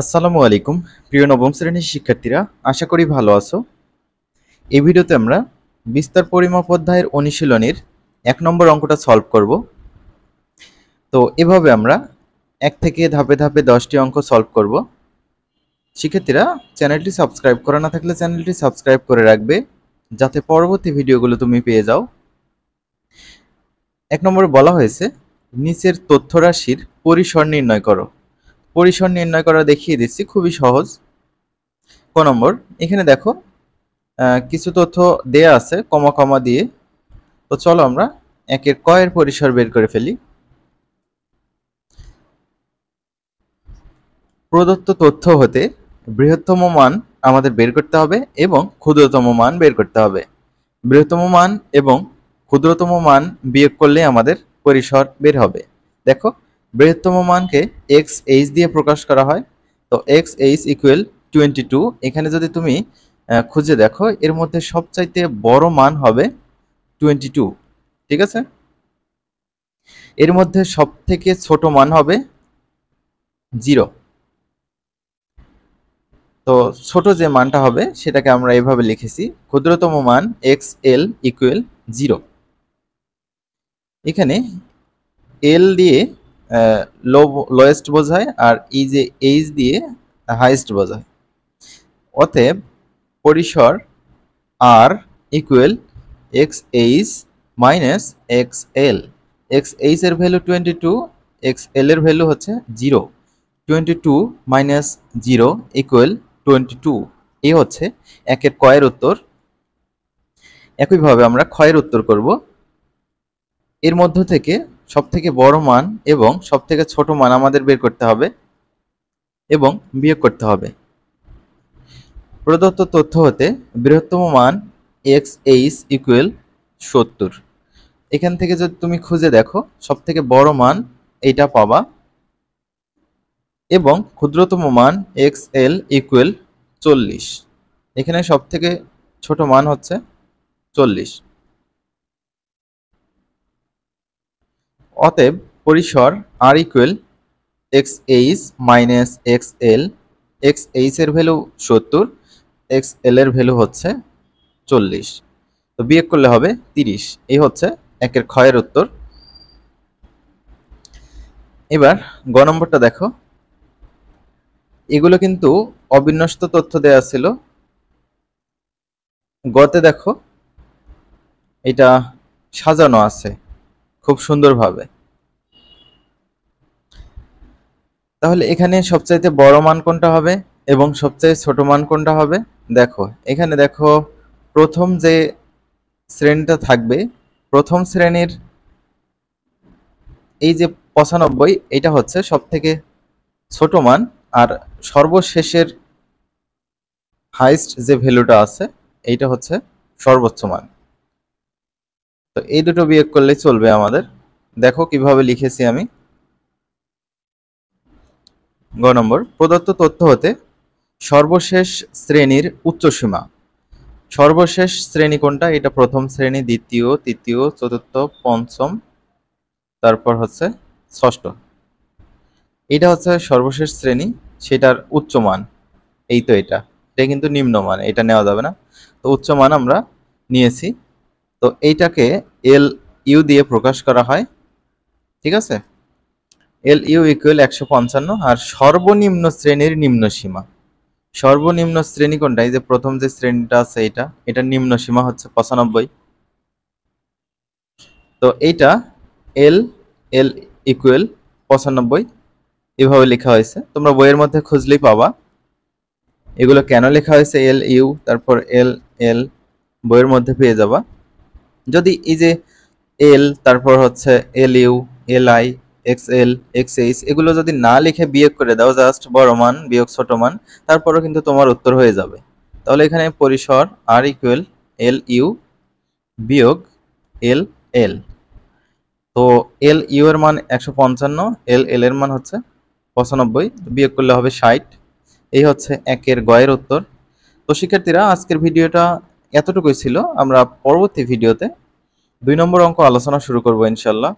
আসসালামু আলাইকুম প্রিয় নবম শ্রেণীর শিক্ষার্থীরা, আশা করি ভালো আছো। এই ভিডিওতে আমরা বিস্তার পরিমাপ অধ্যায়ের অনুশীলনীর 1 নম্বর অঙ্কটা সলভ করব। তো এভাবে আমরা 1 থেকে ধাপে ধাপে 10টি অঙ্ক সলভ করব। শিক্ষার্থীরা, চ্যানেলটি সাবস্ক্রাইব করা না থাকলে চ্যানেলটি সাবস্ক্রাইব করে রাখবে, যাতে পরবর্তী ভিডিওগুলো তুমি পেয়ে যাও। 1 নম্বরে বলা হয়েছে নিচের তথ্য রাশির পরিসর নির্ণয় করো। পরিসর নির্ণয় করা দেখিয়ে দিচ্ছি, খুবই সহজ। ক নম্বর, এখানে দেখো কিছু তথ্য দেয়া আছে কমা কমা দিয়ে। তো চলো আমরা একের ক এর পরিসর বের করে ফেলি। প্রদত্ত তথ্য হতে বৃহত্তম মান আমাদের বের করতে হবে এবং ক্ষুদ্রতম মান বের করতে হবে। বৃহত্তম মান এবং ক্ষুদ্রতম মান বিয়োগ করলে আমাদের পরিসর বের হবে। দেখো, বৃহত্তম মানকে এক্স এইচ দিয়ে প্রকাশ করা হয়। তো এক্স এইচ ইকুয়াল 22। এখানে যদি তুমি খুঁজে দেখো, এর মধ্যে সবচাইতে বড় মান হবে 22, ঠিক আছে। এর মধ্যে সব থেকে ছোট মান হবে 0। তো ছোট যে মানটা হবে সেটাকে আমরা এভাবে লিখেছি, ক্ষুদ্রতম মান এক্স এল ইকুয়াল 0। এখানে এল দিয়ে লোয়েস্ট বোঝায় আর এই যে এইচ দিয়ে হাইয়েস্ট বোঝায়। অতএব পরিসর আর equal X H minus X L. X H এর ভ্যালু 22, এক্স এল এর ভ্যালু হচ্ছে 0। 22 মাইনাস 0 ইকুয়াল 22। এই হচ্ছে একের কয়ের উত্তর। একইভাবে আমরা ক্ষয়ের উত্তর করব। এর মধ্য থেকে সবথেকে বড় মান এবং সবথেকে ছোট মান আমাদের বের করতে হবে এবং বিয়োগ করতে হবে। প্রদত্ত তথ্য হতে বৃহত্তম মান এক্স এইচ ইকুয়াল 70। এখান থেকে যদি তুমি খুঁজে দেখো, সবথেকে বড় মান এইটা পাবা এবং ক্ষুদ্রতম মান এক্স এল ইকুয়াল 40। এখানে সবথেকে ছোট মান হচ্ছে 40। অতএব পরিসর আর equal X H minus X L. X H এর ভ্যালু 70, এক্স এল এর ভ্যালু হচ্ছে 40। তো বিয়োগ করলে হবে 30। এই হচ্ছে একের ক্ষয়ের উত্তর। এবার গ নম্বরটা দেখো, এগুলো কিন্তু অবিন্যস্ত তথ্য দেয়া ছিল। গতে দেখো এটা সাজানো আছে খুব সুন্দরভাবে। তাহলে এখানে সবচাইতে বড় মান কোনটা হবে এবং সবচেয়ে ছোট মান কোনটা হবে? দেখো, এখানে দেখো প্রথম যে শ্রেণীটা থাকবে, প্রথম শ্রেণীর এই যে 95, এটা হচ্ছে সবথেকে ছোট মান, আর সর্বশেষের হাইস্ট যে ভ্যালুটা আছে এইটা হচ্ছে সর্বোচ্চ মান। তো এই দুটো বিয়োগ করলে চলবে আমাদের। দেখো কিভাবে লিখেছি আমি। গ নম্বর, প্রদত্ত তথ্য হতে সর্বশেষ শ্রেণীর উচ্চসীমা। সর্বশেষ শ্রেণী কোনটা? এটা প্রথম শ্রেণী, দ্বিতীয়, তৃতীয়, চতুর্থ, পঞ্চম, তারপর হচ্ছে ষষ্ঠ। এটা হচ্ছে সর্বশেষ শ্রেণী, সেটার উচ্চমান এই। তো এটা কিন্তু নিম্নমান, এটা নেওয়া যাবে না। তো উচ্চমান আমরা নিয়েছি। তো এইটাকে এল ইউ দিয়ে প্রকাশ করা হয়, ঠিক আছে। L U equal 155। আর সর্বনিম্ন শ্রেণীর নিম্ন সীমা, সর্বনিম্ন শ্রেণী কোনটা? এই যে প্রথম যে শ্রেণীটা আছে এটার নিম্ন সীমা হচ্ছে 95। তো এইটা এল এল ইকুয়াল 95 এভাবে লেখা হয়েছে। তোমরা বইয়ের মধ্যে খুঁজলেই পাবা এগুলো কেন লেখা হয়েছে। এল ইউ তারপর এল এল বইয়ের মধ্যে পেয়ে যাবা। যদি এই যে এল তারপর হচ্ছে L U, L I, x L, X H এগুলো যদি না লিখে বিয়োগ করে দাও, জাস্ট বড় মান বিয়োগ ছোট মান, তারপরও কিন্তু তোমার উত্তর হয়ে যাবে। তাহলে এখানে পরিসর আর ইকুয়াল এল ইউ বিয়োগ এল এল। তো এল ইউ এর মান 155, এল এল এর মান হচ্ছে 95, বিয়োগ করলে হবে 60। এই হচ্ছে একের গয়ের উত্তর। তো শিক্ষার্থীরা, আজকের ভিডিওটা এতটুকুই ছিল। আমরা পরবর্তী ভিডিওতে 2 নম্বর অঙ্ক আলোচনা শুরু করব ইনশাল্লাহ।